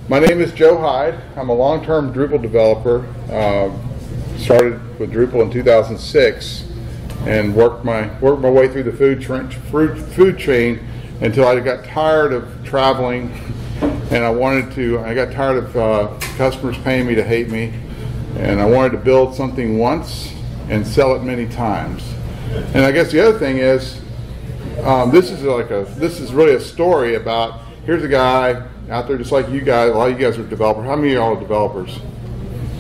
My name is Joe Hyde. I'm a long-term Drupal developer. Started with Drupal in 2006 and worked my way through the food chain until I got tired of traveling, and I got tired of customers paying me to hate me, and I wanted to build something once and sell it many times. And I guess the other thing is, this is really a story about, here's a guy out there just like you guys. A lot of you guys are developers. How many of y'all are developers?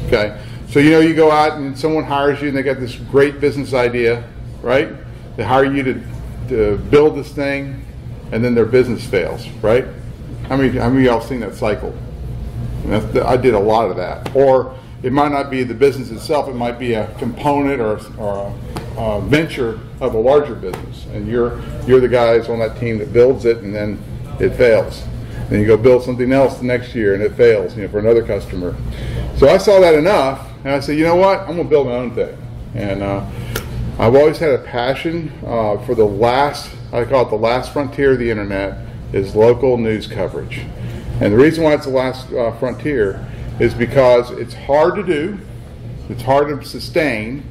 Okay, so you go out and someone hires you and they got this great business idea, right? They hire you to build this thing, and then their business fails, right? How many of y'all seen that cycle? I did a lot of that. Or it might not be the business itself, it might be a component or a venture of a larger business, and you're the guys on that team that builds it, and then it fails. Then you go build something else the next year and it fails, for another customer. So I saw that enough, and I said, you know what, I'm going to build my own thing. And I've always had a passion for the last, I call it the last frontier of the internet, is local news coverage. And the reason why it's the last frontier is because it's hard to do, it's hard to sustain,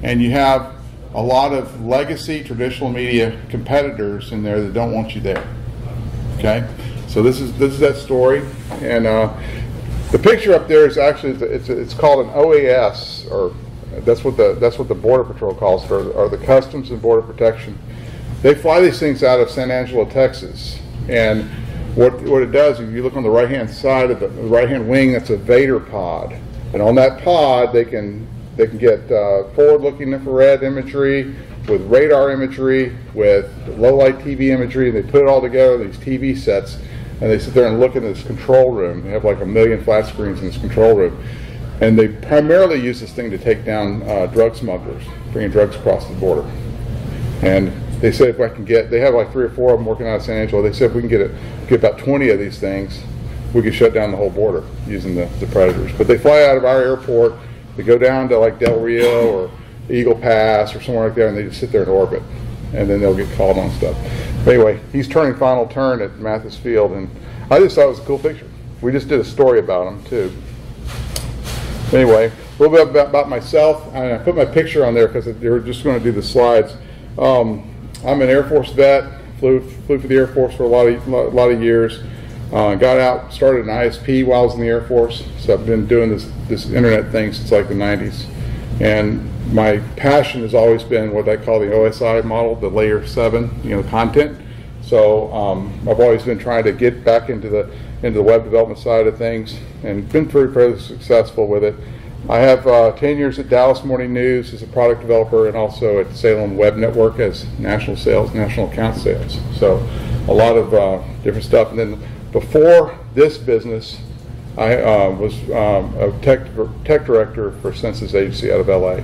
and you have a lot of legacy traditional media competitors in there that don't want you there. Okay, so this is that story, and the picture up there is actually it's called an OAS, or that's what the Border Patrol calls it, or the Customs and Border Protection. They fly these things out of San Angelo, Texas, and what it does, if you look on the right-hand side of the right-hand wing, that's a Vader pod, and on that pod they can get forward-looking infrared imagery with radar imagery, with low-light TV imagery, and they put it all together, these TV sets, and they sit there and look in this control room. They have like 1 million flat screens in this control room. And they primarily use this thing to take down drug smugglers, bringing drugs across the border. And they said if I can they have like 3 or 4 of them working out of San Angelo, they said if we can get about 20 of these things, we could shut down the whole border using the Predators. But they fly out of our airport, they go down to like Del Rio or Eagle Pass or somewhere like that, and they just sit there in orbit, and then they'll get called on stuff. But anyway, he's turning final turn at Mathis Field, and I just thought it was a cool picture. We just did a story about him too. Anyway, a little bit about myself. I put my picture on there because they were just going to do the slides. I'm an Air Force vet. Flew for the Air Force for a lot of years. Got out, started an ISP while I was in the Air Force. So I've been doing this internet thing since like the 90s. And my passion has always been what I call the OSI model, the layer 7, content. So I've always been trying to get back into the web development side of things, and been fairly successful with it. I have 10 years at Dallas Morning News as a product developer, and also at Salem Web Network as national account sales. So a lot of different stuff. And then before this business, I was a tech director for Census Agency out of LA.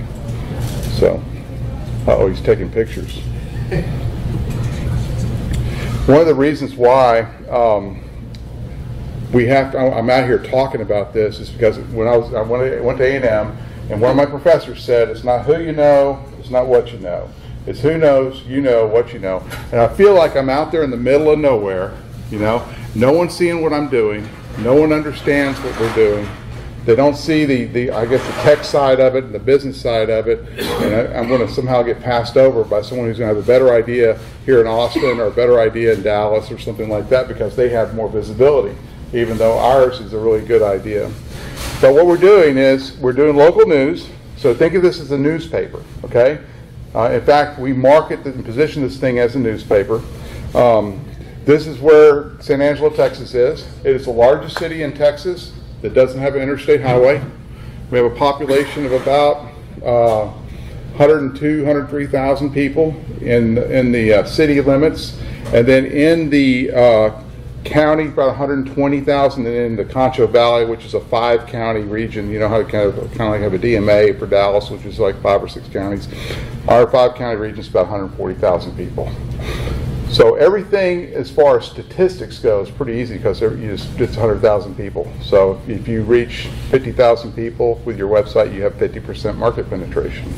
So, he's taking pictures. One of the reasons why I'm out here talking about this is because when I went to A&M, and one of my professors said, it's not who you know, it's not what you know. It's who knows, you know, what you know. And I feel like I'm out there in the middle of nowhere, no one's seeing what I'm doing. No one understands what we're doing. They don't see the tech side of it and the business side of it, and I'm going to somehow get passed over by someone who's going to have a better idea here in Austin or a better idea in Dallas or something like that, because they have more visibility, even though ours is a really good idea. But what we're doing is we're doing local news, so think of this as a newspaper, okay? In fact, we market and position this thing as a newspaper. This is where San Angelo, Texas is. It is the largest city in Texas that doesn't have an interstate highway. We have a population of about 102, 103,000 people in the city limits. And then in the county, about 120,000, and in the Concho Valley, which is a 5-county region. You know how to kind of like have a DMA for Dallas, which is like 5 or 6 counties. Our 5-county region is about 140,000 people. So everything as far as statistics goes is pretty easy, because it's 100,000 people. So if you reach 50,000 people with your website, you have 50% market penetration.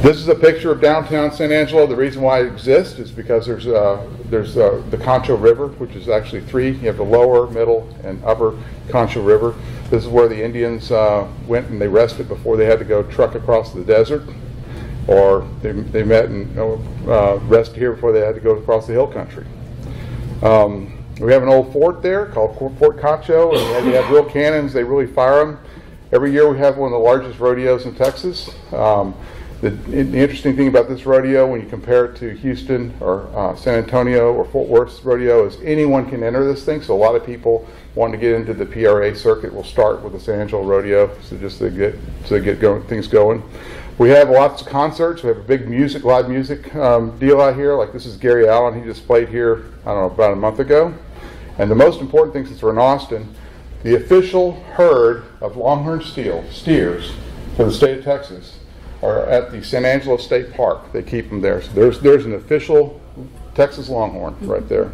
This is a picture of downtown San Angelo. The reason why it exists is because there's the Concho River, which is actually three. You have the lower, middle, and upper Concho River. This is where the Indians went and they rested before they had to go truck across the desert, or they met and rested here before they had to go across the hill country. We have an old fort there called Fort Concho, and they have real cannons. They really fire them. Every year we have one of the largest rodeos in Texas. The interesting thing about this rodeo, when you compare it to Houston or San Antonio or Fort Worth's rodeo, is anyone can enter this thing. So a lot of people wanting to get into the PRA circuit will start with the San Angelo rodeo, so just to get things going. We have lots of concerts. We have a big live music deal out here. Like this is Gary Allen. He just played here, I don't know, about a month ago. And the most important thing, since we're in Austin, the official herd of longhorn steers for the state of Texas are at the San Angelo State Park. They keep them there. So there's an official Texas Longhorn right there.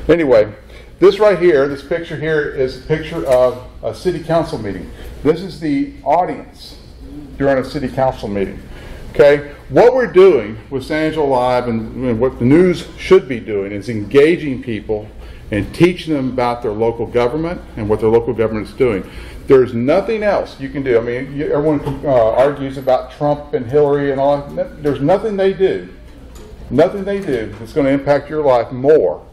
Anyway, this right here, this picture here is a picture of a city council meeting. This is the audience during a city council meeting. Okay, what we're doing with San Angelo Live and what the news should be doing is engaging people and teaching them about their local government and what their local government is doing. There's nothing else you can do. I mean, everyone argues about Trump and Hillary and all. There's nothing they do that's going to impact your life more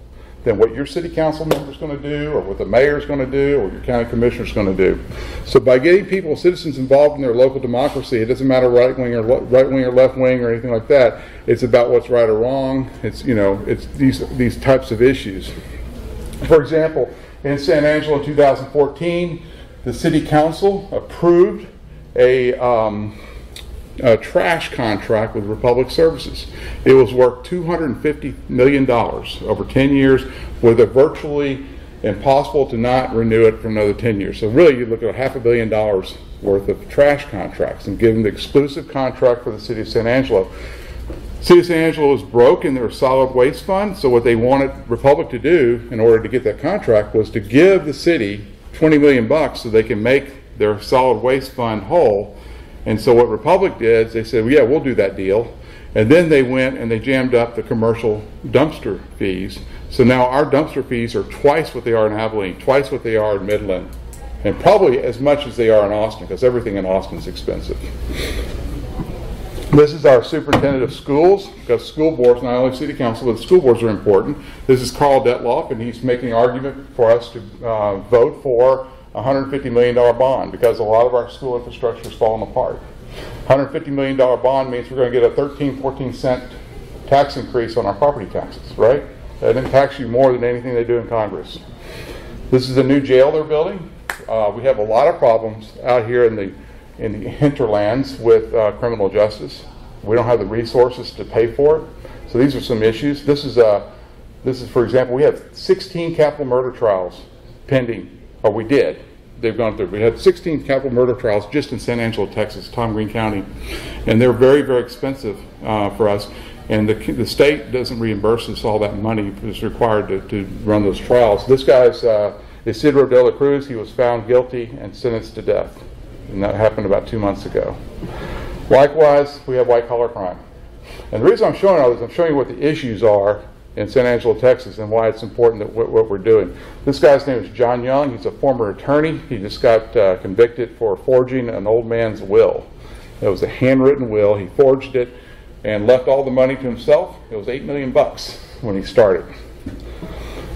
than what your city council member is going to do, or what the mayor is going to do, or your county commissioner is going to do. So by getting people, citizens involved in their local democracy, it doesn't matter right wing or left wing or anything like that. It's about what's right or wrong. It's it's these types of issues. For example, in San Angelo in 2014, the city council approved a trash contract with Republic Services. It was worth $250 million over 10 years, with it virtually impossible to not renew it for another 10 years. So really, you look at $500 million worth of trash contracts and give them the exclusive contract for the city of San Angelo. City of San Angelo was broke in their solid waste fund, so what they wanted Republic to do in order to get that contract was to give the city $20 million so they can make their solid waste fund whole. And so what Republic did is they said, well, yeah, we'll do that deal. And then they went and they jammed up the commercial dumpster fees. So now our dumpster fees are twice what they are in Abilene, twice what they are in Midland, and probably as much as they are in Austin, because everything in Austin is expensive. This is our superintendent of schools, because school boards, not only city council, but school boards are important. This is Carl Detloff, and he's making an argument for us to vote for a $150 million bond, because a lot of our school infrastructure is falling apart. $150 million bond means we're going to get a 14 cent tax increase on our property taxes, right? That impacts you more than anything they do in Congress. This is a new jail they're building. We have a lot of problems out here in the hinterlands with criminal justice. We don't have the resources to pay for it. So these are some issues. This is for example, we have 16 capital murder trials pending, or we did. They've gone through. We had 16 capital murder trials just in San Angelo, Texas, Tom Green County, and they're very, very expensive for us. And the state doesn't reimburse us all that money that's required to run those trials. This guy's Isidro de la Cruz. He was found guilty and sentenced to death, and that happened about 2 months ago. Likewise, we have white-collar crime. And the reason I'm showing all this, I'm showing you what the issues are in San Angelo, Texas, and why it's important that what we're doing. This guy's name is John Young. He's a former attorney. He just got convicted for forging an old man's will. It was a handwritten will. He forged it and left all the money to himself. It was $8 million when he started.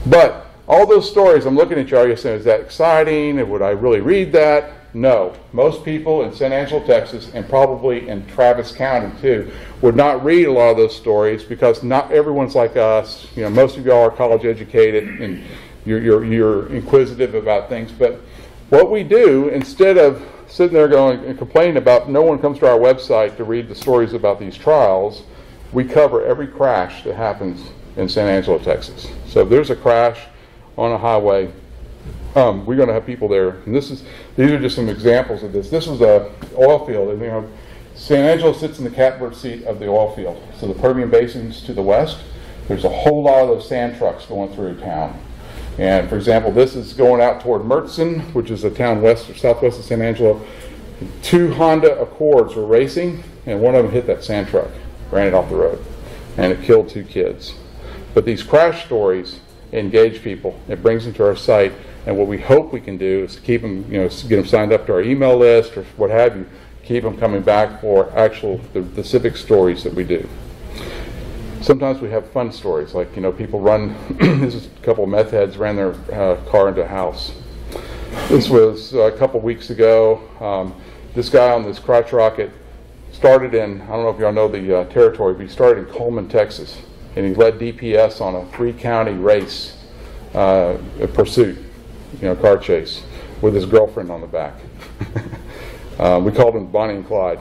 But all those stories, I'm looking at y'all, you're saying, is that exciting? And would I really read that? No. Most people in San Angelo, Texas, and probably in Travis County too, would not read a lot of those stories, because not everyone's like us. You know, most of y'all are college educated and you're inquisitive about things. But what we do, instead of sitting there going and complaining about no one comes to our website to read the stories about these trials, we cover every crash that happens in San Angelo, Texas. So if there's a crash on a highway, we're going to have people there. And these are just some examples of this. This was a oil field. And, you know, San Angelo sits in the catbird seat of the oil field. So the Permian Basin's to the west. There's a whole lot of those sand trucks going through town. And for example, this is going out toward Murchison, which is a town west or southwest of San Angelo. 2 Honda Accords were racing, and one of them hit that sand truck, ran it off the road, and it killed 2 kids. But these crash stories engage people. It brings them to our site, and what we hope we can do is to keep them, get them signed up to our email list or what have you, keep them coming back for the civic stories that we do. Sometimes we have fun stories, like people run. This is a couple of meth heads ran their car into a house. This was a couple weeks ago. This guy on this crotch rocket started in, I don't know if y'all know the territory, but he started in Coleman, Texas, and he led DPS on a 3-county race, a pursuit, car chase, with his girlfriend on the back. We called them Bonnie and Clyde.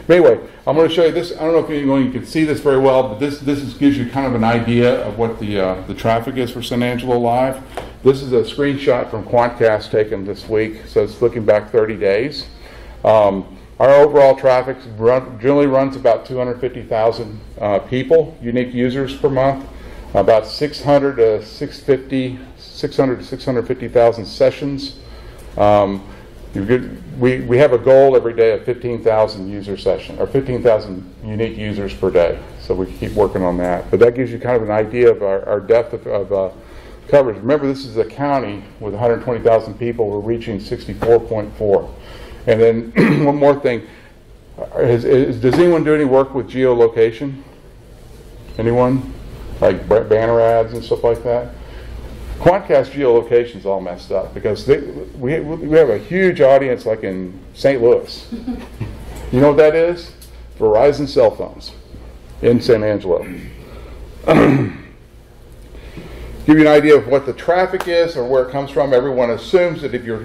But anyway, I'm going to show you this. I don't know if you can see this very well, but this gives you kind of an idea of what the traffic is for San Angelo Live. This is a screenshot from Quantcast taken this week, so it's looking back 30 days. Our overall traffic generally runs about 250,000 people, unique users per month, about 600 to 650,000 sessions. We have a goal every day of 15,000 user session, or 15,000 unique users per day. So we keep working on that. But that gives you kind of an idea of our depth of coverage. Remember, this is a county with 120,000 people. We're reaching 64.4. And then one more thing. Does anyone do any work with geolocation? Anyone? Like banner ads and stuff like that? Quantcast geolocation is all messed up because we have a huge audience like in St. Louis. You know what that is? Verizon cell phones in San Angelo. Give you an idea of what the traffic is or where it comes from. Everyone assumes that if you're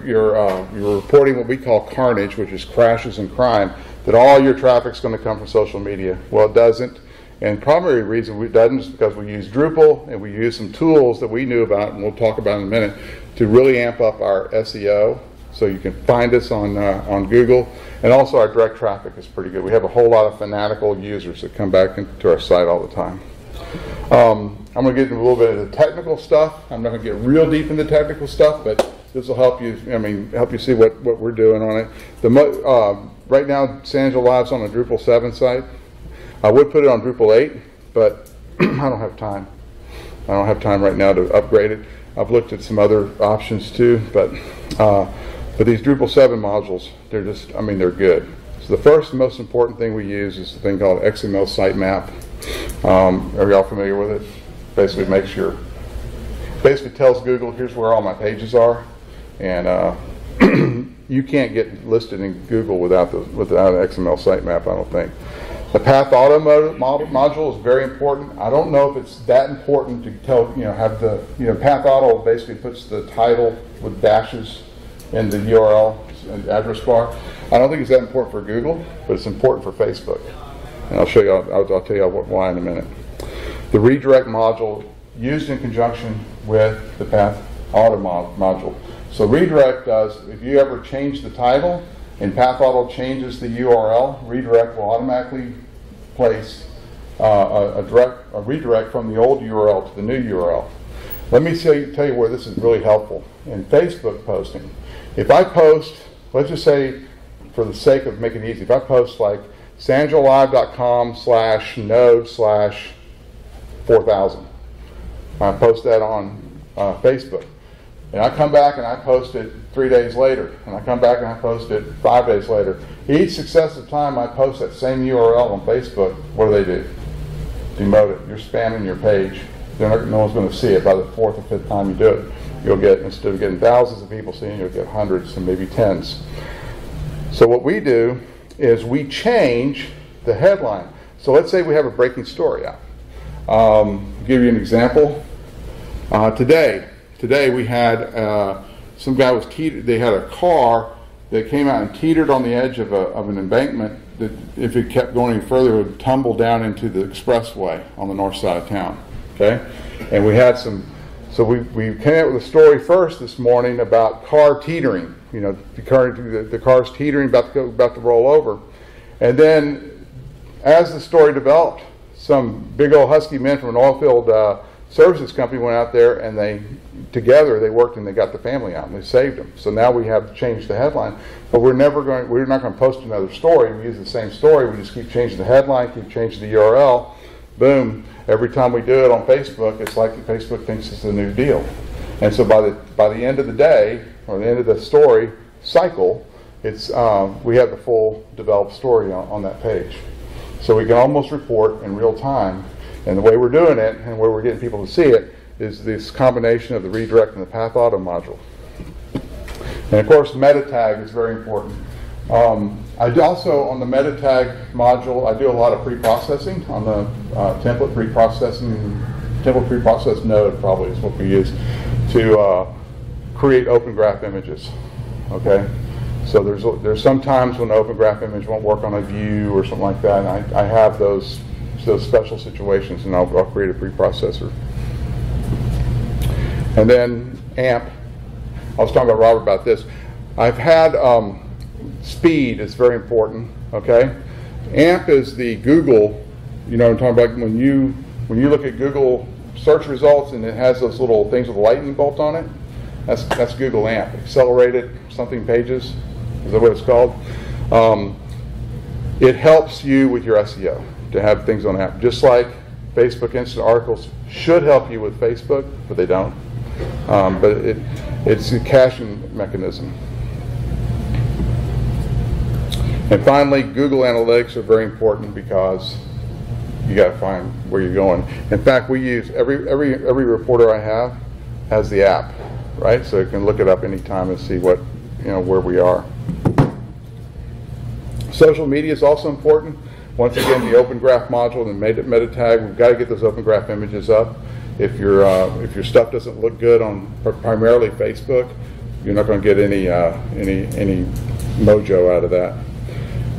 reporting what we call carnage, which is crashes and crime, that all your traffic's going to come from social media. Well, it doesn't. And the primary reason it doesn't is because we use Drupal and we use some tools that we knew about, and we'll talk about in a minute, to really amp up our SEO. So you can find us on Google. And also our direct traffic is pretty good. We have a whole lot of fanatical users that come back into our site all the time. I'm going to get into a little bit of the technical stuff. I'm not going to get real deep into technical stuff, but this will help you. Help you see what we're doing on it. Right now, San Angelo Live's on a Drupal 7 site. I would put it on Drupal 8, but I don't have time. I don't have time right now to upgrade it. I've looked at some other options too, but these Drupal 7 modules, they're good. So the first most important thing we use is a thing called XML Sitemap. Are y'all familiar with it? Basically tells Google, here's where all my pages are, and you can't get listed in Google without an XML Sitemap, I don't think. The Path Auto module is very important. I don't know if it's that important to Path Auto basically puts the title with dashes in the URL and address bar. I don't think it's that important for Google, but it's important for Facebook. And I'll show you. I'll tell you why in a minute. The redirect module used in conjunction with the Path Auto module. So redirect does, if you ever change the title and Path Auto changes the URL, redirect will automatically place a redirect from the old URL to the new URL. Let me tell you where this is really helpful in Facebook posting. If I post, let's just say, for the sake of making it easy, if I post like sanangelo.com/node/4000, I post that on Facebook. And I come back and I post it 3 days later, and I come back and I post it 5 days later. Each successive time I post that same URL on Facebook, what do? Demote it. You're spamming your page. No one's going to see it. By the 4th or 5th time you do it, you'll get, instead of getting thousands of people seeing it, you'll get hundreds and maybe tens. So what we do is we change the headline. So let's say we have a breaking story out. Give you an example. Today we had some guy was teetered. They had a car that came out and teetered on the edge of an embankment that, if it kept going any further, it would tumble down into the expressway on the north side of town. Okay, and we had some. So we came up with a story first this morning about car teetering. The car's teetering, about to roll over, and then as the story developed, some big old husky men from an oil field services company went out there and together they worked and they got the family out and they saved them. So now we have to change the headline, but we're not going to post another story. We use the same story. We just keep changing the headline, keep changing the URL. Boom. Every time we do it on Facebook, it's like Facebook thinks it's a new deal. And so by the end of the day, or the end of the story cycle, we have the full developed story on that page. So we can almost report in real time. And the way we're doing it, and where we're getting people to see it, is this combination of the redirect and the path auto module. And of course, meta tag is very important. I do also, on the meta tag module, I do a lot of pre-processing on the template pre-process node, probably is what we use to create open graph images. Okay, so there's some times when the open graph image won't work on a view or something like that, and I have those special situations, and I'll create a preprocessor. And then AMP. I was talking about Robert about this. I've had speed is very important. Okay, AMP is the Google. You know, I'm talking about when you look at Google search results and it has those little things with a lightning bolt on it. That's Google AMP. Accelerated something pages. Is that what it's called? It helps you with your SEO to have things on AMP. Just like Facebook Instant Articles should help you with Facebook, but they don't. But it's a caching mechanism. And finally, Google Analytics are very important because you got to find where you're going. In fact, we use every reporter I have has the app, right? So you can look it up anytime and see where we are. Social media is also important. Once again, the Open Graph module and meta tag, we've got to get those Open Graph images up. If your stuff doesn't look good on primarily Facebook, you're not going to get any mojo out of that.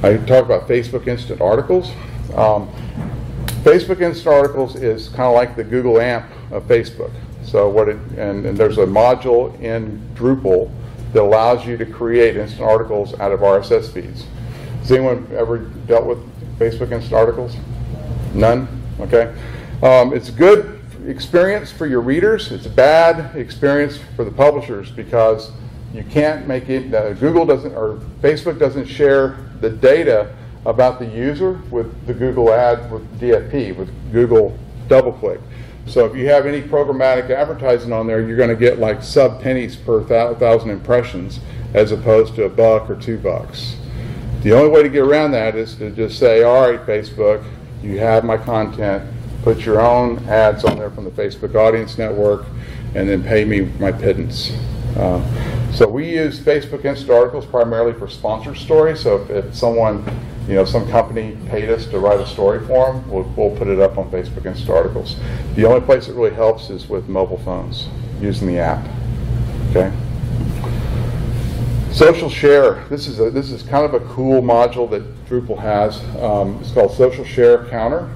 I talk about Facebook Instant Articles. Facebook Instant Articles is kind of like the Google AMP of Facebook. So and there's a module in Drupal that allows you to create instant articles out of RSS feeds. Has anyone ever dealt with Facebook Instant Articles? None? Okay. It's a good experience for your readers. It's a bad experience for the publishers because you can't make it, Google doesn't, or Facebook doesn't share the data about the user with the Google ad, with DFP, with Google DoubleClick. So if you have any programmatic advertising on there, you're going to get like sub-pennies per 1,000 impressions as opposed to $1 or $2. The only way to get around that is to just say, all right, Facebook, you have my content, put your own ads on there from the Facebook Audience Network, and then pay me my pittance. So we use Facebook Instant Articles primarily for sponsored stories. So if someone, some company paid us to write a story for them, we'll put it up on Facebook Instant Articles. The only place it really helps is with mobile phones, using the app. Okay. Social share. This is kind of a cool module that Drupal has. It's called Social Share Counter.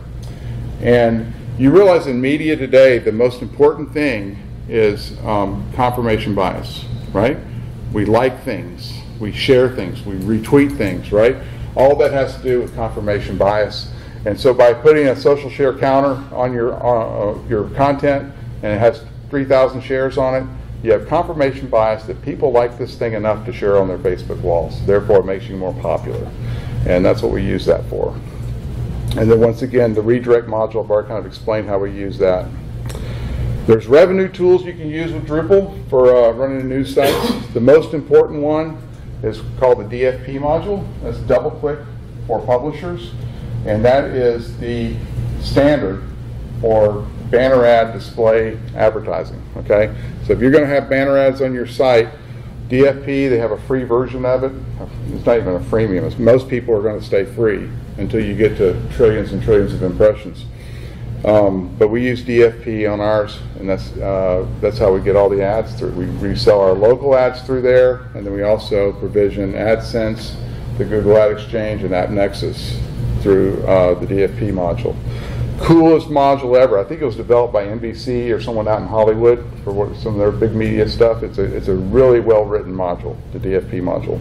And you realize in media today, the most important thing is confirmation bias, right? We like things, we share things, we retweet things, right? All that has to do with confirmation bias. And so by putting a social share counter on your content, and it has 3,000 shares on it, you have confirmation bias that people like this thing enough to share on their Facebook walls. Therefore, it makes you more popular. And that's what we use that for. And then once again, the redirect module, I've already kind of explained how we use that. There's revenue tools you can use with Drupal for running news sites. The most important one is called the DFP module. That's DoubleClick for publishers. And that is the standard for banner ad display advertising. Okay? So if you're going to have banner ads on your site, DFP, they have a free version of it. It's not even a freemium. Most people are going to stay free until you get to trillions and trillions of impressions. But we use DFP on ours, and that's how we get all the ads through. We sell our local ads through there, and then we also provision AdSense, the Google Ad Exchange, and AppNexus through the DFP module. Coolest module ever. I think it was developed by NBC or someone out in Hollywood for some of their big media stuff. It's a really well-written module, the DFP module.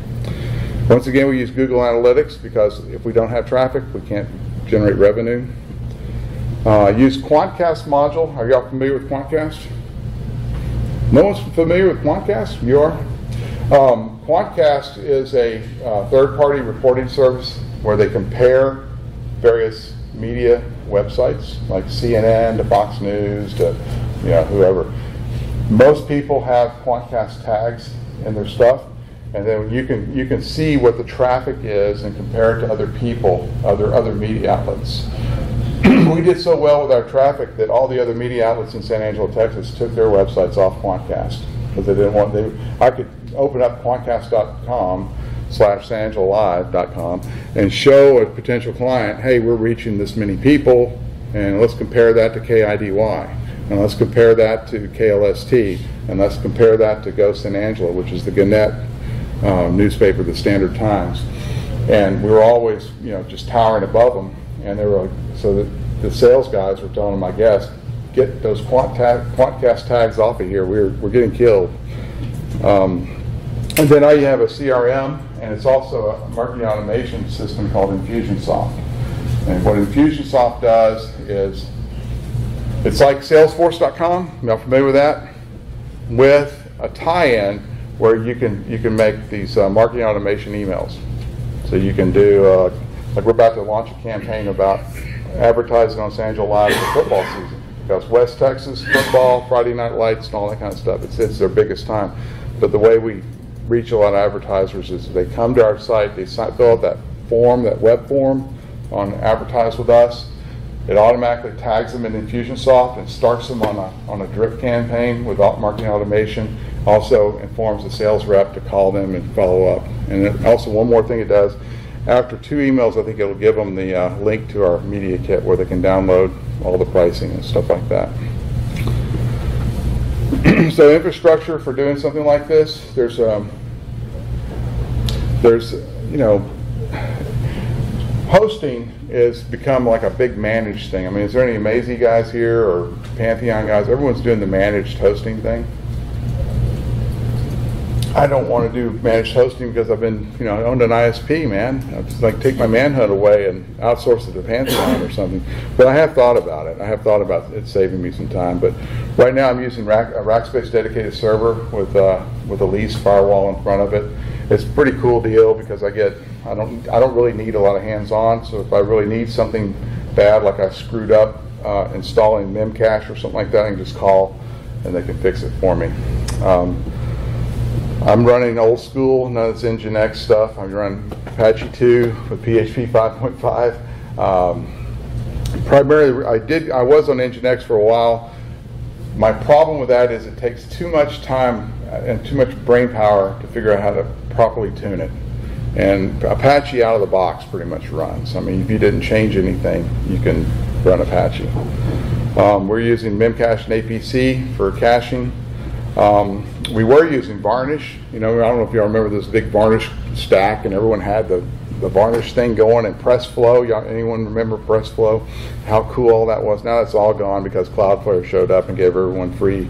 Once again, we use Google Analytics because if we don't have traffic, we can't generate revenue. Use Quantcast module. Are y'all familiar with Quantcast? No one's familiar with Quantcast? You are? Quantcast is a third-party reporting service where they compare various media websites like CNN to Fox News to whoever. Most people have Quantcast tags in their stuff, and then you can see what the traffic is and compare it to other people, other media outlets. We did so well with our traffic that all the other media outlets in San Angelo, Texas took their websites off Quantcast because they didn't want. I could open up quantcast.com/sanangelolive.com and show a potential client, hey, we're reaching this many people, and let's compare that to KIDY, and let's compare that to KLST, and let's compare that to Go San Angelo, which is the Gannett newspaper, the Standard Times. And we were always, just towering above them. And they were so that the sales guys were telling my guests, get those Quantcast tags off of here. We're getting killed. And then now you have a CRM, and it's also a marketing automation system called Infusionsoft. And what Infusionsoft does is, it's like Salesforce.com. Y'all familiar with that? With a tie-in where you can make these marketing automation emails. So you can do, like we're about to launch a campaign about advertising on San Angelo Live for football season. Because West Texas football, Friday Night Lights, and all that kind of stuff, it's their biggest time. But the way we reach a lot of advertisers is they come to our site, they fill out that form, that web form on Advertise With Us. It automatically tags them in Infusionsoft and starts them on a drip campaign with marketing automation. Also informs the sales rep to call them and follow up. And then also one more thing it does, after 2 emails, I think it'll give them the link to our media kit where they can download all the pricing and stuff like that. So infrastructure for doing something like this, there's hosting has become like a big managed thing. I mean, is there any Amazee guys here or Pantheon guys? Everyone's doing the managed hosting thing. I don't want to do managed hosting because I've been, I owned an ISP, man. I'd just like take my manhunt away and outsource it to Pantheon or something. But I have thought about it. I have thought about it saving me some time. But right now I'm using a Rackspace dedicated server with a lease firewall in front of it. It's a pretty cool deal because I don't really need a lot of hands-on. So if I really need something bad, like I screwed up installing Memcache or something like that, I can just call and they can fix it for me. I'm running old school, none of this Nginx stuff. I'm running Apache 2 with PHP 5.5. Primarily, I was on Nginx for a while. My problem with that is it takes too much time and too much brain power to figure out how to properly tune it. And Apache out of the box pretty much runs. I mean, if you didn't change anything, you can run Apache. We're using Memcache and APC for caching. We were using Varnish. I don't know if you all remember this big Varnish stack, and everyone had the Varnish thing going, and PressFlow. Anyone remember PressFlow? How cool all that was. Now that's all gone because Cloudflare showed up and gave everyone free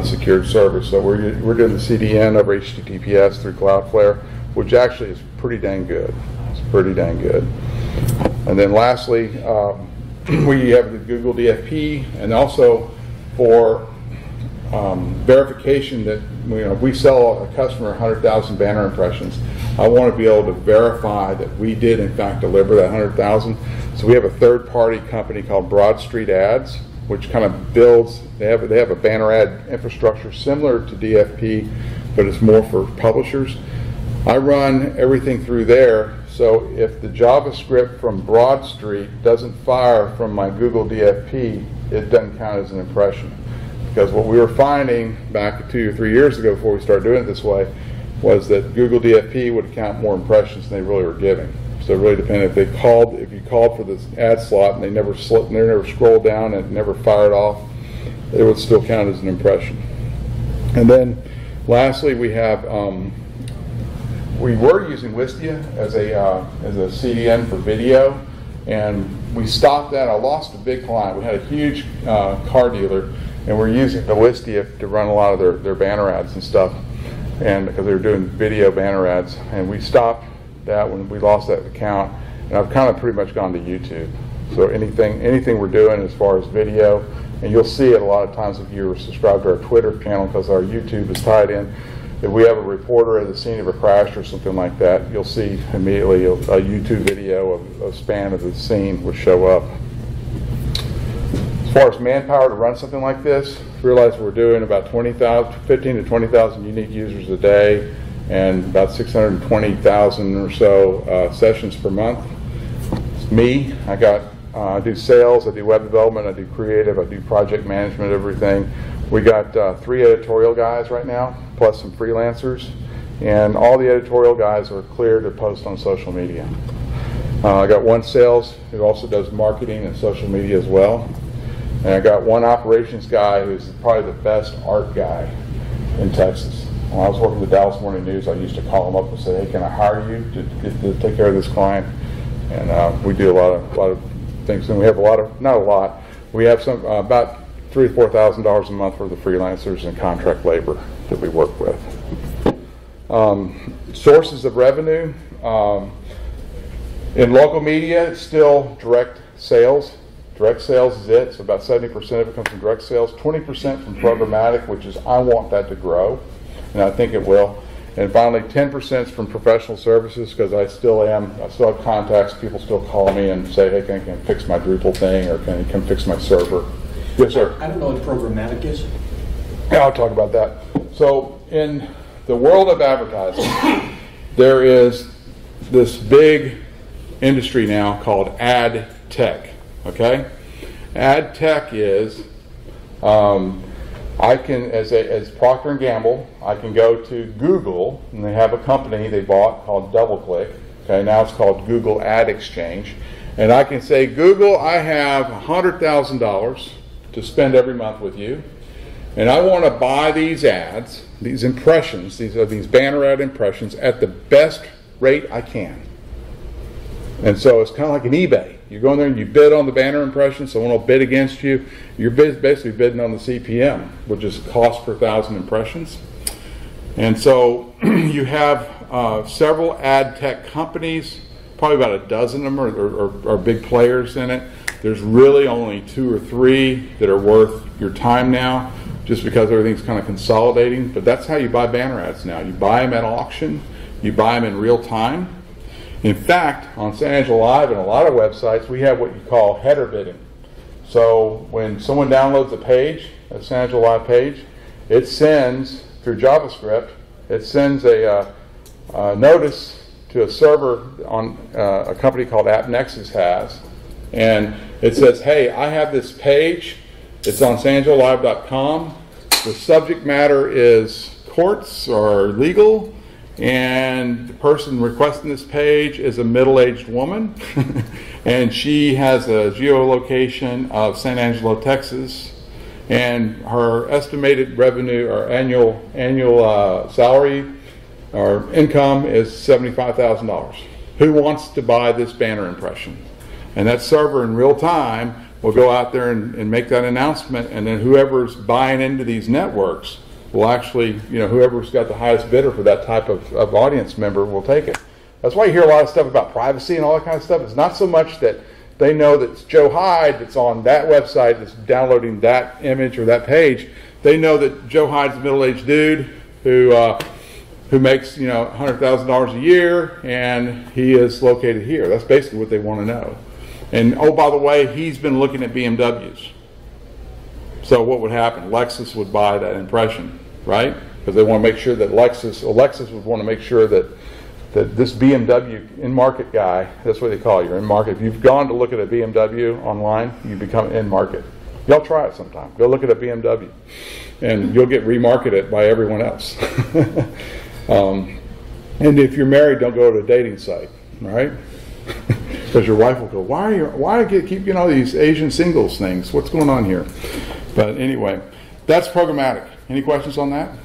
secured service. So we're doing the CDN over HTTPS through Cloudflare, which actually is pretty dang good. It's pretty dang good. And then lastly, we have the Google DFP, and also for verification that we sell a customer 100,000 banner impressions. I want to be able to verify that we did in fact deliver that 100,000. So we have a third-party company called Broad Street Ads, which kind of builds. They have a banner ad infrastructure similar to DFP, but it's more for publishers. I run everything through there. So if the JavaScript from Broad Street doesn't fire from my Google DFP, it doesn't count as an impression. Because what we were finding back 2 or 3 years ago before we started doing it this way was that Google DFP would count more impressions than they really were giving. So it really depended if you called for this ad slot and they never scrolled down and never fired off, it would still count as an impression. And then lastly, we have we were using Wistia as a CDN for video, and we stopped that. I lost a big client. We had a huge car dealer, and we're using the Wistia to run a lot of their banner ads and stuff, and because they were doing video banner ads, and we stopped that when we lost that account, and I've kind of pretty much gone to YouTube. So anything we're doing as far as video, and you'll see it a lot of times if you're subscribed to our Twitter channel, because our YouTube is tied in. If we have a reporter at the scene of a crash or something like that, you'll see immediately a YouTube video of a span of the scene will show up. As far as manpower to run something like this, realize we're doing about 15 to 20,000 unique users a day and about 620,000 or so sessions per month. It's me. I do sales, I do web development, I do creative, I do project management, everything. We got 3 editorial guys right now, plus some freelancers, and all the editorial guys are clear to post on social media. I got 1 sales who also does marketing and social media as well. And I got 1 operations guy who's probably the best art guy in Texas. When I was working with the Dallas Morning News, I used to call him up and say, hey, can I hire you to take care of this client? And we do a lot of things, and we have not a lot, we have some about $3,000 to $4,000 a month for the freelancers and contract labor that we work with. Sources of revenue, in local media, it's still direct sales. Direct sales is it, so about 70% of it comes from direct sales, 20% from programmatic, which is I want that to grow, and I think it will. And finally, 10% is from professional services, because I still have contacts. People still call me and say, hey, can you fix my Drupal thing, or can you come fix my server? Yes, sir. I don't know what programmatic is. Yeah, I'll talk about that. So in the world of advertising, there is this big industry now called ad tech. Okay, ad tech is I can, as Procter & Gamble, I can go to Google, and they have a company they bought called DoubleClick. Okay, now it's called Google Ad Exchange, and I can say, Google, I have $100,000 to spend every month with you, and I want to buy these ads, these impressions, these banner ad impressions at the best rate I can. And so it's kind of like an eBay. You go in there and you bid on the banner impression, someone will bid against you. You're basically bidding on the CPM, which is cost per 1,000 impressions. And so you have several ad tech companies, probably about a dozen of them are big players in it. There's really only 2 or 3 that are worth your time now, just because everything's kind of consolidating. But that's how you buy banner ads now. You buy them at auction, you buy them in real time. In fact, on San Angelo Live and a lot of websites, we have what you call header bidding. So when someone downloads a page, a San Angelo Live page, it sends, through JavaScript, it sends a notice to a server on a company called AppNexus has, and it says, hey, I have this page, it's on sanangelolive.com, the subject matter is courts or legal, and the person requesting this page is a middle-aged woman, and she has a geolocation of San Angelo, Texas, and her estimated revenue or annual salary or income is $75,000. Who wants to buy this banner impression? And that server in real time will go out there and make that announcement, and then whoever's buying into these networks will actually, whoever's got the highest bidder for that type of audience member will take it. That's why you hear a lot of stuff about privacy and all that kind of stuff. It's not so much that they know that it's Joe Hyde that's on that website that's downloading that image or that page. They know that Joe Hyde's a middle-aged dude who makes $100,000 a year, and he is located here. That's basically what they want to know. And oh, by the way, he's been looking at BMWs. So what would happen? Lexus would buy that impression, right? Because they want to make sure that Lexus would want to make sure that this BMW in-market guy, that's what they call you, in-market. If you've gone to look at a BMW online, you become in-market. Y'all try it sometime. Go look at a BMW, and you'll get remarketed by everyone else. And if you're married, don't go to a dating site, right? Because your wife will go, why do you keep all these Asian singles things? What's going on here? But anyway, that's programmatic. Any questions on that?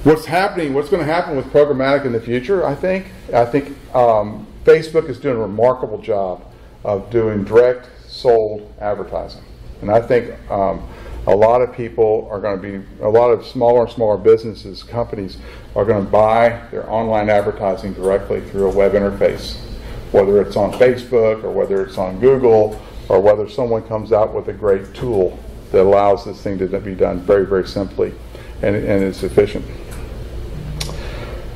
What's going to happen with programmatic in the future, I think Facebook is doing a remarkable job of doing direct sold advertising. And I think a lot of people are going to be, a lot of smaller and smaller businesses, companies, are going to buy their online advertising directly through a web interface. whether it's on Facebook or whether it's on Google, or whether someone comes out with a great tool that allows this thing to be done very, very simply and it's efficient.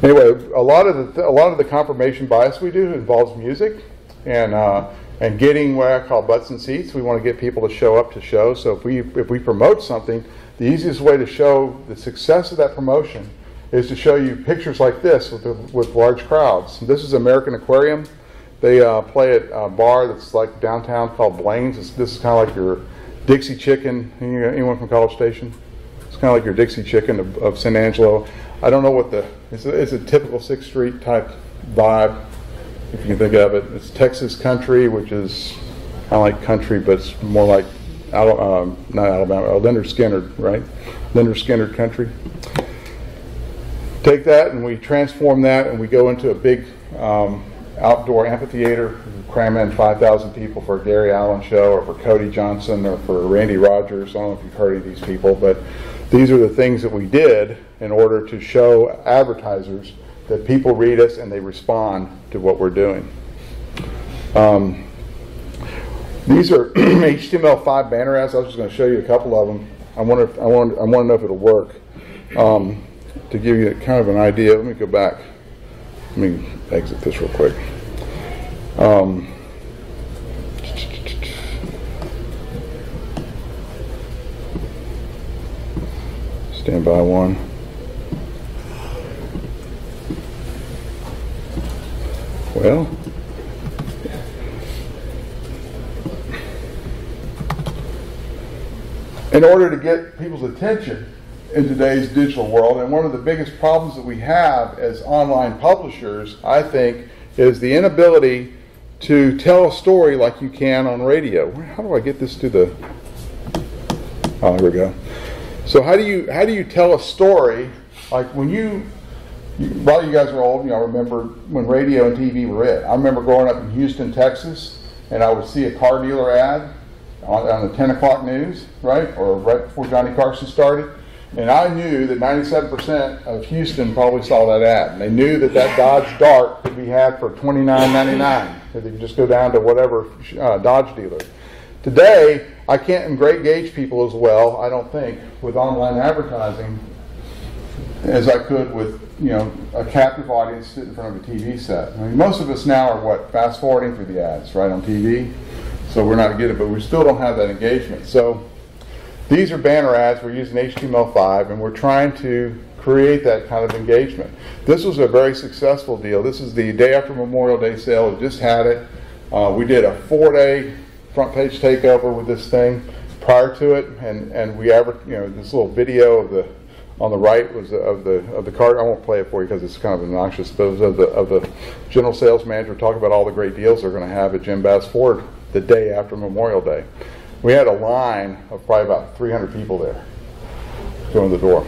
Anyway, a lot of the confirmation bias we do involves music and getting what I call butts and seats. We want to get people to show up to shows. So if we promote something, the easiest way to show the success of that promotion is to show you pictures like this with large crowds. This is American Aquarium. They play at a bar that's like downtown called Blaine's. This is kind of like your Dixie Chicken. Anyone from College Station? It's kind of like your Dixie Chicken of San Angelo. I don't know what it's a typical 6th Street type vibe, if you can think of it. It's Texas country, which is kind of like country, but it's more like, not Alabama, Leonard Skinner, right? Leonard Skinner country. Take that and we transform that and we go into a big outdoor amphitheater, cram in 5,000 people for a Gary Allen show or for Cody Johnson or for Randy Rogers. I don't know if you've heard of these people, but these are the things that we did in order to show advertisers that people read us and they respond to what we're doing. These are HTML5 Banner Ads. I was just going to show you a couple of them. I want to know if it'll work. To give you kind of an idea, let me go back. Let me exit this real quick. Stand by one. Well, in order to get people's attention in today's digital world, and one of the biggest problems that we have as online publishers, I think, is the inability to tell a story like you can on radio. How do I get this to the... Oh, here we go. So how do you tell a story like when a lot of you guys are old, remember when radio and TV were it. I remember growing up in Houston, Texas, and I would see a car dealer ad on the 10 o'clock news, right? Or right before Johnny Carson started. And I knew that 97% of Houston probably saw that ad. And they knew that Dodge Dart could be had for $29.99. That they could just go down to whatever Dodge dealer. Today, I can't gauge people as well, I don't think, with online advertising as I could with a captive audience sitting in front of a TV set. I mean, most of us now are fast forwarding through the ads, right, on TV. So we're not getting it, but we still don't have that engagement. So these are banner ads. We're using HTML5, and we're trying to create that kind of engagement. This was a very successful deal. This is the day after Memorial Day sale. We just had it. We did a 4-day front page takeover with this thing prior to it, and we this little video of the on the right was of the card. I won't play it for you because it's kind of obnoxious, but it was of the general sales manager talking about all the great deals they're going to have at Jim Bass Ford the day after Memorial Day. We had a line of probably about 300 people there going to the door.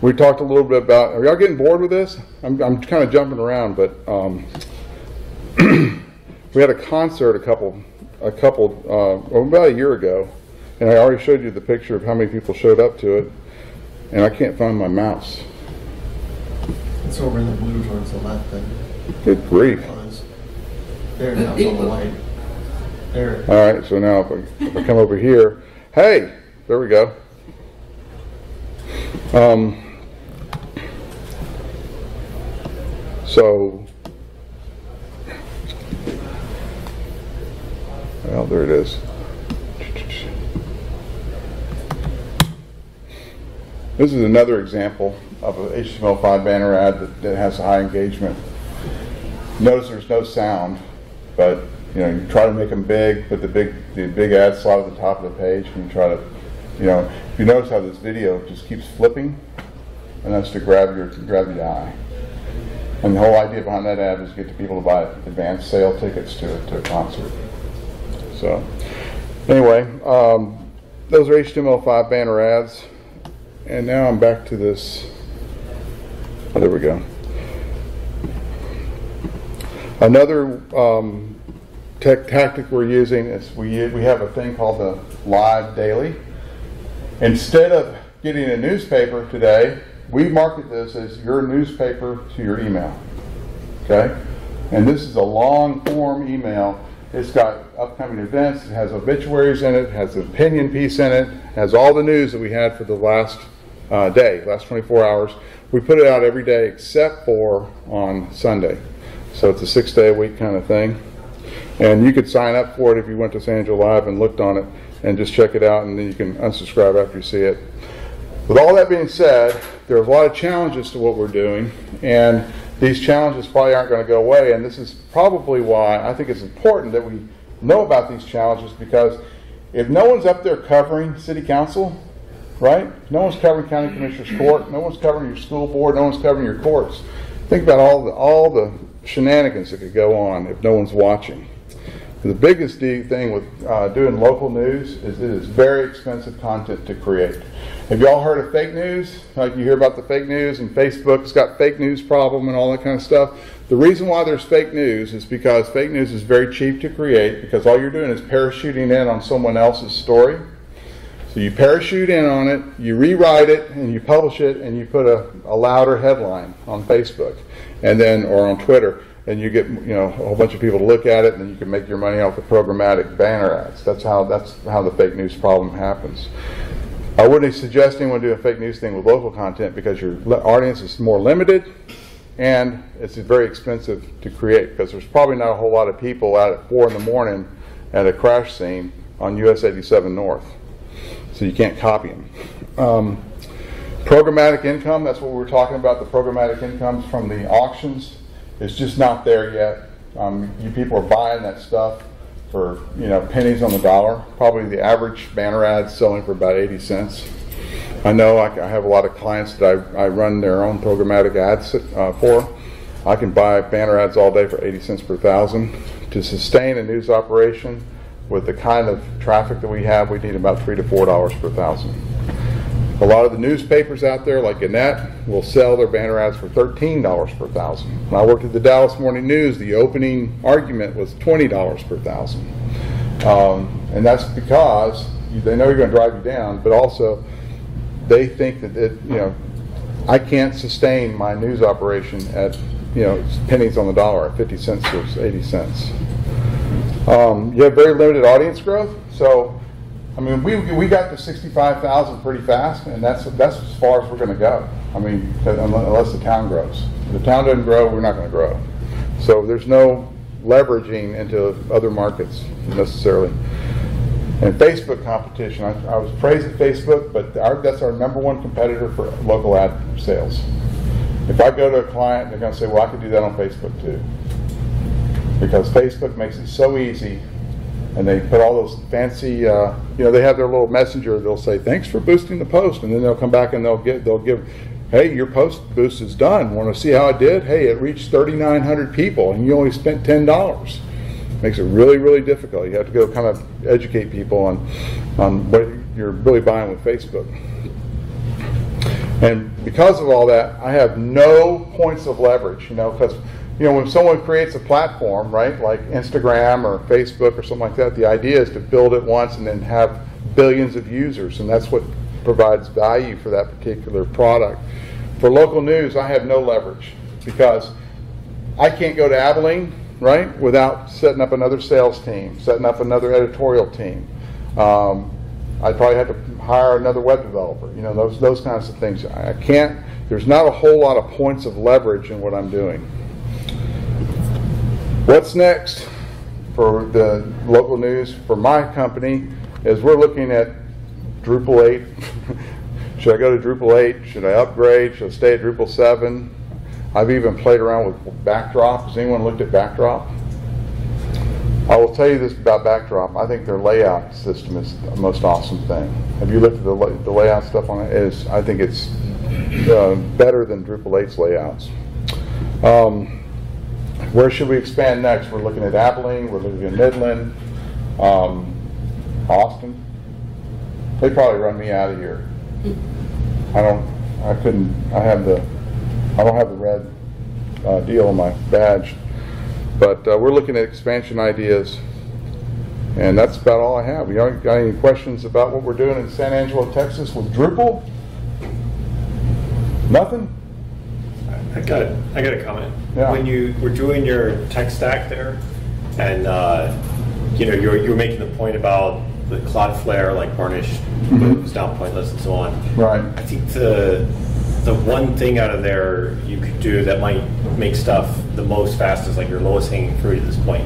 We talked a little bit about, are y'all getting bored with this? I'm kind of jumping around, but we had a concert about a year ago, and I already showed you the picture of how many people showed up to it, and I can't find my mouse. It's over in the blue towards the left then. Good grief. There, now it's on the light. There. All right, so now if I come over here, hey, there we go. Well, there it is. This is another example of an HTML5 banner ad that has a high engagement. Notice there's no sound, but you try to make them big, put the big ad slot at the top of the page, and you try to, if you notice how this video just keeps flipping, and that's to grab the eye. And the whole idea behind that ad is to get the people to buy advanced sale tickets to a concert. So, anyway, those are HTML5 banner ads, and now I'm back to this. Oh, there we go. Another tactic we're using is we have a thing called the Live Daily. Instead of getting a newspaper today, we market this as your newspaper to your email. Okay? And this is a long form email. It's got upcoming events, it has obituaries in it, has an opinion piece in it, has all the news that we had for the last day, last 24 hours. We put it out every day except for on Sunday. So it's a 6-day-a-week kind of thing. And you could sign up for it if you went to San Angelo Live and looked on it and just check it out, and then you can unsubscribe after you see it. With all that being said, there's a lot of challenges to what we're doing, and these challenges probably aren't going to go away, and this is probably why I think it's important that we know about these challenges, because if no one's up there covering city council, right? No one's covering county commissioner's court, no one's covering your school board, no one's covering your courts. Think about all the shenanigans that could go on if no one's watching. The biggest thing with doing local news is it is very expensive content to create. Have y'all heard of fake news? Like you hear about the fake news and Facebook's got fake news problem and all that kind of stuff. The reason why there's fake news is because fake news is very cheap to create, because all you're doing is parachuting in on someone else's story. So you parachute in on it, you rewrite it, and you publish it, and you put a louder headline on Facebook, and then or on Twitter. And you get a whole bunch of people to look at it, and then you can make your money off the programmatic banner ads. That's how the fake news problem happens. I wouldn't suggest anyone do a fake news thing with local content, because your audience is more limited, and it's very expensive to create, because there's probably not a whole lot of people out at 4 in the morning at a crash scene on US 87 North, so you can't copy them. Programmatic income, that's what we were talking about. The programmatic incomes from the auctions. It's just not there yet. You people are buying that stuff for pennies on the dollar. Probably the average banner ad selling for about 80 cents. I know I have a lot of clients that I run their own programmatic ads for. I can buy banner ads all day for 80 cents per thousand. To sustain a news operation with the kind of traffic that we have, we need about $3 to $4 per thousand. A lot of the newspapers out there, like Gannett, will sell their banner ads for $13 per thousand. When I worked at the Dallas Morning News, the opening argument was $20 per thousand. And that's because they know you're going to drive you down, but also they think that I can't sustain my news operation at pennies on the dollar, at 50 cents to 80 cents. You have very limited audience growth, so I mean, we got to 65,000 pretty fast, and that's as far as we're going to go. I mean, unless the town grows. If the town doesn't grow, we're not going to grow. So there's no leveraging into other markets necessarily. And Facebook competition, I was praising Facebook, but that's our #1 competitor for local ad sales. If I go to a client, they're going to say, well, I could do that on Facebook too. Because Facebook makes it so easy. And they put all those fancy, they have their little messenger. They'll say, thanks for boosting the post. And then they'll come back and they'll give, hey, your post boost is done. Want to see how it did? Hey, it reached 3,900 people and you only spent $10. Makes it really, really difficult. You have to go kind of educate people on what you're really buying with Facebook. And because of all that, I have no points of leverage, because when someone creates a platform, right, like Instagram or Facebook or something like that, the idea is to build it once and then have billions of users, and that's what provides value for that particular product. For local news, I have no leverage because I can't go to Abilene, right, without setting up another sales team, setting up another editorial team. I'd probably have to hire another web developer, those kinds of things. I can't, there's not a whole lot of points of leverage in what I'm doing. What's next for the local news for my company is we're looking at Drupal 8. Should I go to Drupal 8? Should I upgrade? Should I stay at Drupal 7? I've even played around with Backdrop. Has anyone looked at Backdrop? I will tell you this about Backdrop. I think their layout system is the most awesome thing. Have you looked at the layout stuff on it? I think it's better than Drupal 8's layouts. Where should we expand next? We're looking at Abilene, we're looking at Midland, Austin. They probably run me out of here. I don't have the red deal on my badge. But we're looking at expansion ideas, and that's about all I have. You got any questions about what we're doing in San Angelo, Texas with Drupal? Nothing? I got a comment. Yeah. When you were doing your tech stack there, and you were making the point about the Cloudflare, like varnished, was down pointless and so on. Right. I think the one thing out of there you could do that might make stuff the most fastest, like your lowest hanging fruit at this point,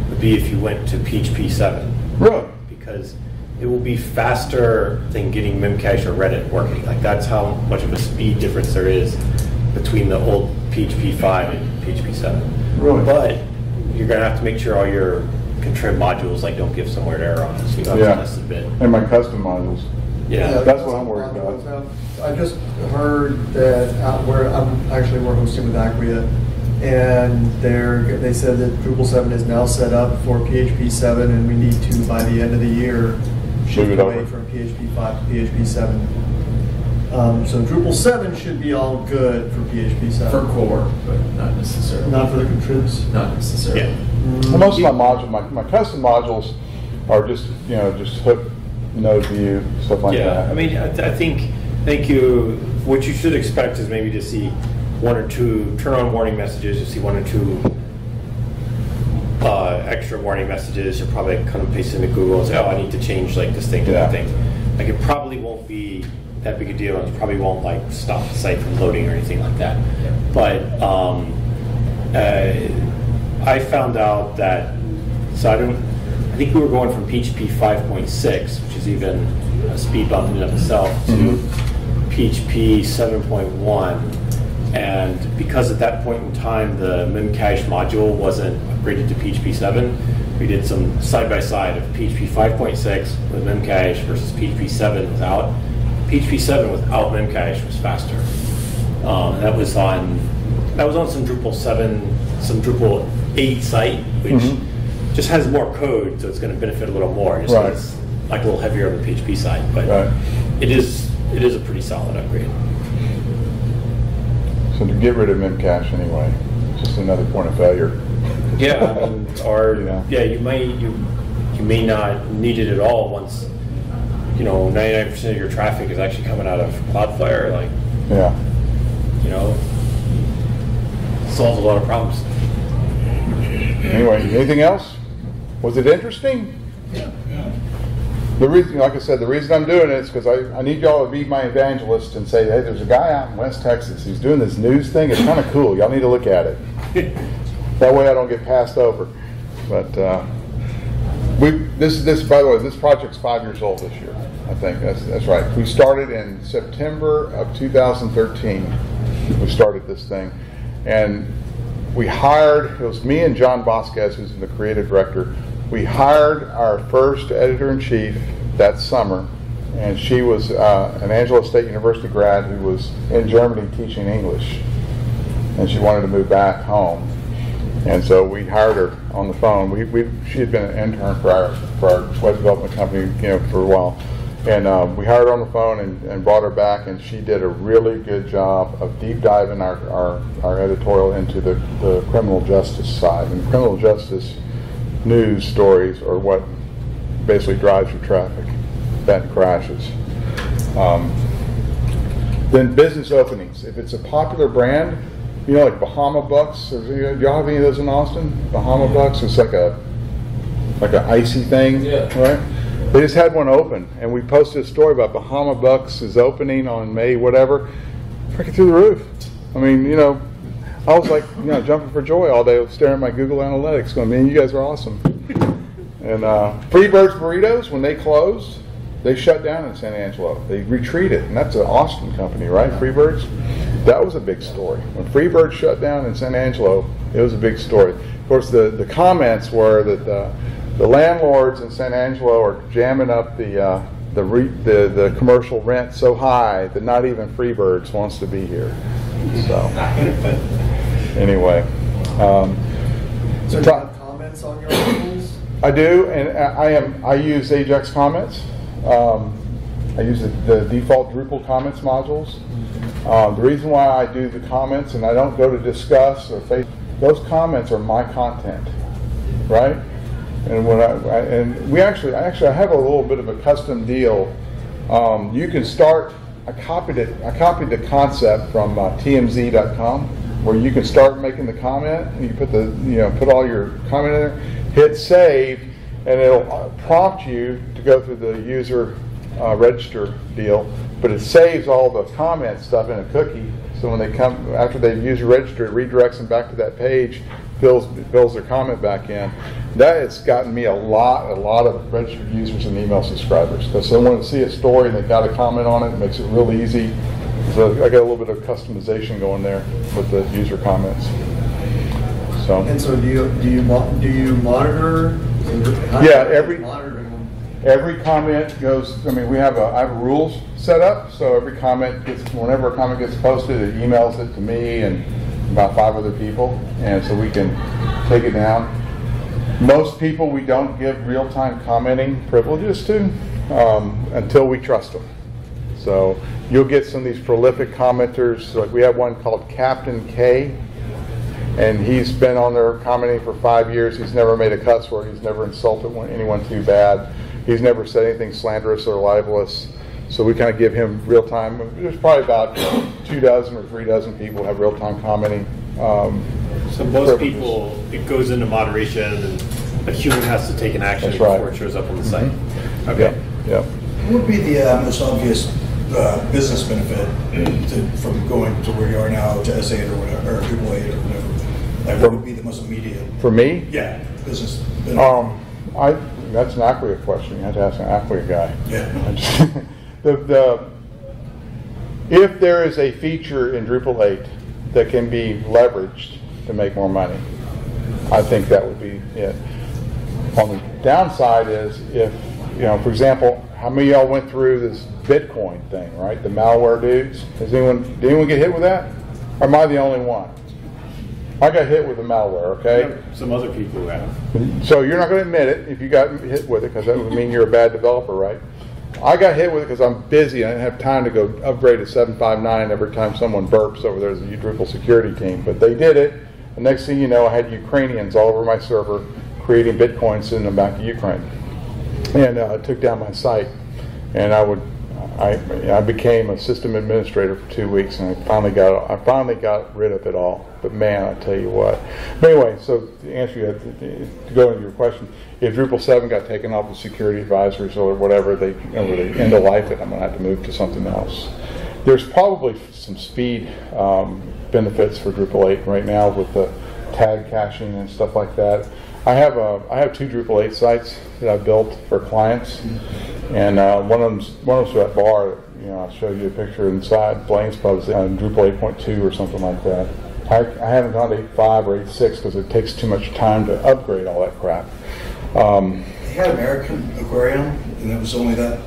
would be if you went to PHP 7. Really? Because it will be faster than getting Memcache or Reddit working. Like that's how much of a speed difference there is between the old PHP 5 and PHP 7. Really? But you're going to have to make sure all your contrib modules like don't give somewhere to error on it, so you have to test it a bit. And my custom modules. Yeah. That's what I'm worried about. I just heard that we're hosting with Acquia, and they said that Drupal 7 is now set up for PHP 7, and we need to, by the end of the year, shift away from PHP 5 to PHP 7. So Drupal 7 should be all good for PHP 7. For core, but not necessarily. Not for the contribs? Not necessarily. Yeah. Well, most of my custom modules are just hook, node view, stuff like that. I mean, I think what you should expect is maybe to see one or two turn on warning messages. You see one or two extra warning messages. You'll probably kind of paste it into Google and say, I need to change like this thing to that thing. Like it probably won't be that big a deal. It probably won't like stop the site from loading or anything like that. But I found out that I think we were going from PHP 5.6, which is even a speed bump in and of itself, to PHP 7.1, and because at that point in time the Memcache module wasn't upgraded to PHP 7, we did some side-by-side of PHP 5.6 with Memcache versus PHP 7 without. PHP 7 without Memcache was faster. That was on some Drupal 7, some Drupal 8 site, which just has more code, so it's going to benefit a little more. Just it's like a little heavier on the PHP side, but it is a pretty solid upgrade. So to get rid of Memcache anyway, it's just another point of failure. Yeah, I mean, you may not need it at all once 99% of your traffic is actually coming out of Cloudflare. Like, solves a lot of problems. Anyway, anything else? Was it interesting? Yeah. The reason, like I said, the reason I'm doing it is because I need y'all to be my evangelist and say, hey, there's a guy out in West Texas. He's doing this news thing. It's kind of cool. Y'all need to look at it. That way I don't get passed over. But this by the way, this project's 5 years old this year. I think that's right. We started in September of 2013. We started this thing, and we hired. It was me and John Vasquez, who's the creative director. We hired our first editor-in-chief that summer, and she was an Angelo State University grad who was in Germany teaching English, and she wanted to move back home, and so we hired her on the phone. She had been an intern for our web development company, for a while, and we hired her on the phone and brought her back, and she did a really good job of deep diving our editorial into the criminal justice side. And criminal justice news stories are what basically drives your traffic. That crashes. Then business openings. If it's a popular brand, like Bahama Bucks. Do y'all have any of those in Austin? Bahama Bucks. It's like an icy thing, right? They just had one open, and we posted a story about Bahama Bucks is opening on May whatever. Freaking through the roof. I mean, I was like, jumping for joy all day, staring at my Google Analytics, going, man, you guys are awesome. And Freebird's Burritos, when they closed, they shut down in San Angelo. They retreated, and that's an Austin company, right? Freebird's. That was a big story. When Freebird shut down in San Angelo, it was a big story. Of course, the comments were that the landlords in San Angelo are jamming up the commercial rent so high that not even Freebirds wants to be here. So anyway, so do you have comments on your articles? I do, and I use Ajax comments. I use the default Drupal comments modules. The reason why I do the comments and I don't go to discuss or face, those comments are my content, right? And when I have a little bit of a custom deal. You can start. I copied the concept from TMZ.com. where you can start making the comment, and you put put all your comment in there, hit save, and it'll prompt you to go through the user register deal, but it saves all the comment stuff in a cookie. So when they come after they've user registered, it redirects them back to that page, fills their comment back in. That has gotten me a lot of registered users and email subscribers, because they want to see a story and they've got a comment on it. It makes it real easy. So I got a little bit of customization going there with the user comments. So. And so do you monitor? Yeah, every comment goes. I mean, I have rules set up, so every comment whenever a comment gets posted, it emails it to me and about 5 other people, and so we can take it down. Most people we don't give real-time commenting privileges to until we trust them. So you'll get some of these prolific commenters. Like we have one called Captain K, and he's been on there commenting for 5 years. He's never made a cuss word. He's never insulted anyone too bad. He's never said anything slanderous or libelous. So we kind of give him real time. There's probably about 2 dozen or 3 dozen people have real time commenting. So most people, it goes into moderation, and a human has to take an action before it shows up on the site. Okay. Yeah. What would be the most obvious business benefit from going to where you are now to S8 or whatever, or Drupal 8 or whatever? Like, what would be the most immediate? For me? Yeah, business benefit. That's an Acquia question. You have to ask an Acquia guy. Yeah. If there is a feature in Drupal 8 that can be leveraged to make more money, I think that would be it. On the downside is if, for example, how many of y'all went through this Bitcoin thing, right? The malware dudes. Did anyone get hit with that? Or am I the only one? I got hit with the malware, okay? Some other people have. So you're not going to admit it if you got hit with it, because that would mean you're a bad developer, right? I got hit with it because I'm busy and I didn't have time to go upgrade to 7.5.9 every time someone burps over there as the Drupal security team. But they did it. The next thing you know, I had Ukrainians all over my server creating Bitcoin, sending them back to Ukraine. And it took down my site. And I became a system administrator for 2 weeks, and I finally got rid of it all. But man, I tell you what. But anyway, so to answer you, to go into your question, if Drupal 7 got taken off the security advisories or whatever, they end of life it, I'm going to have to move to something else. There's probably some speed benefits for Drupal 8 right now with the tag caching and stuff like that. I have 2 Drupal 8 sites that I've built for clients, and one of them's that bar. I'll show you a picture inside. Blaine's Pub is on Drupal 8.2 or something like that. I haven't gone to 8.5 or 8.6 because it takes too much time to upgrade all that crap. They had American Aquarium, and it was only that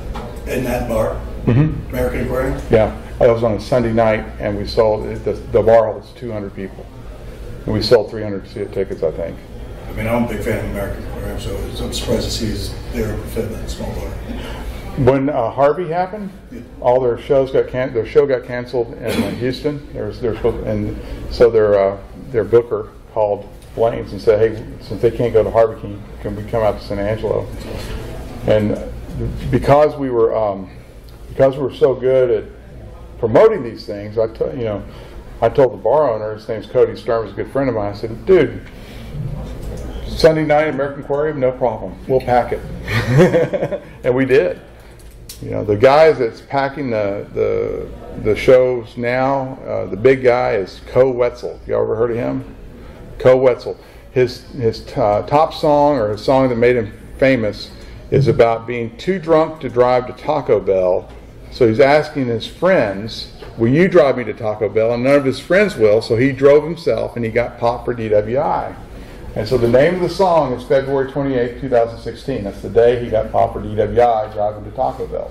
in that bar. Mm-hmm. American Aquarium. Yeah, it was on a Sunday night, and we sold it. The bar holds 200 people, and we sold 300 tickets, I think. I mean, I'm a big fan of American Aquarium, so I'm surprised to see they're fit in that small bar. When Harvey happened, all their shows got their show got canceled in Houston. And so their booker called Blaine's and said, "Hey, since they can't go to Harvey, can we come out to San Angelo?" And because we were so good at promoting these things, I told the bar owner, his name's Cody Stern, was a good friend of mine. I said, "Dude, Sunday night American Aquarium, no problem. We'll pack it." And we did. The guy that's packing the shows now, the big guy is Co Wetzel. You ever heard of him? Co Wetzel. His top song, or his song that made him famous, is about being too drunk to drive to Taco Bell. So he's asking his friends, "Will you drive me to Taco Bell?" And none of his friends will, so he drove himself, and he got popped for DWI. And so the name of the song is February 28, 2016. That's the day he got popped for DWI driving to Taco Bell.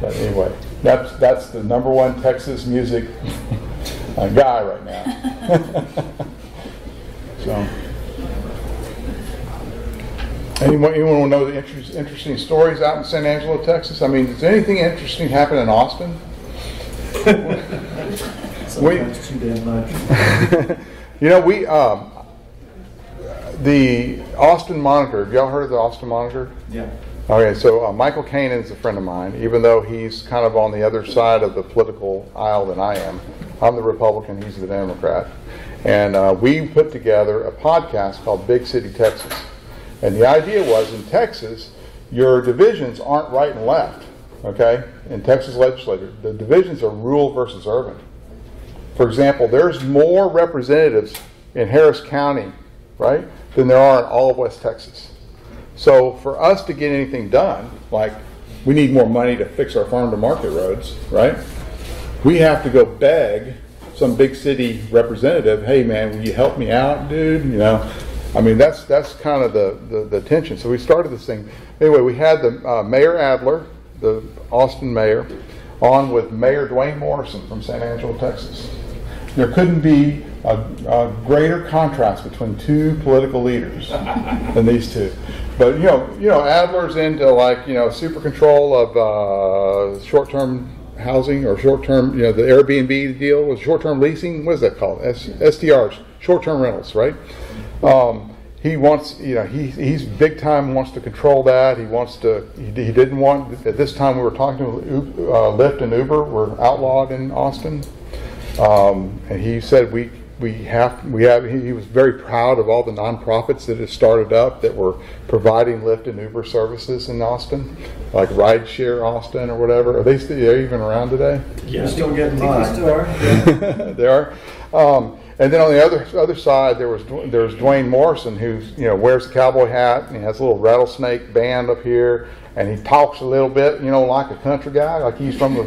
But anyway, that's the #1 Texas music guy right now. So, anyone want to know the interesting stories out in San Angelo, Texas? I mean, does anything interesting happen in Austin? Sometimes too damn much. The Austin Monitor. Have y'all heard of the Austin Monitor? Yeah. Okay, so Michael Kanan is a friend of mine, even though he's kind of on the other side of the political aisle than I am. I'm the Republican, he's the Democrat. And we put together a podcast called Big City Texas. And the idea was, in Texas, your divisions aren't right and left, okay? In Texas legislature, the divisions are rural versus urban. For example, there's more representatives in Harris County, right, than there are in all of West Texas. So for us to get anything done, like we need more money to fix our farm to market roads, right? We have to go beg some big city representative, hey man, will you help me out, dude? You know, I mean, that's kind of the tension. So we started this thing. Anyway, we had the Mayor Adler, the Austin mayor, on with Mayor Dwayne Morrison from San Angelo, Texas. There couldn't be a greater contrast between two political leaders than these two. But you know, Adler's into, like, you know, super control of short-term housing, or short-term, you know, the Airbnb deal was short-term leasing. What is that called? STRs, short-term rentals, right? He wants, you know, he's big time wants to control that. He wants to. He didn't want, at this time we were talking to Lyft and Uber were outlawed in Austin, and he said we have. He was very proud of all the nonprofits that had started up that were providing Lyft and Uber services in Austin, like Rideshare Austin or whatever. Are they even around today? You're still getting by. They are. And then on the other side, there's Dwayne Morrison, who, you know, wears the cowboy hat, and he has a little rattlesnake band up here, and he talks a little bit, you know, like a country guy, like he's from the.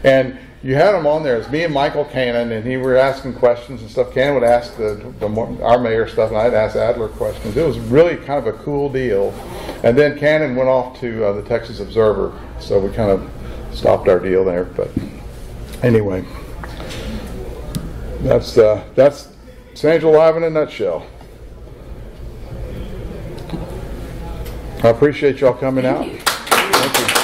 And you had him on there. It's me and Michael Cannon, and he were asking questions and stuff. Cannon would ask our mayor stuff, and I'd ask Adler questions. It was really kind of a cool deal. And then Cannon went off to the Texas Observer, so we kind of stopped our deal there. But anyway. That's San Angelo Live in a nutshell. I appreciate y'all coming out. Thank you.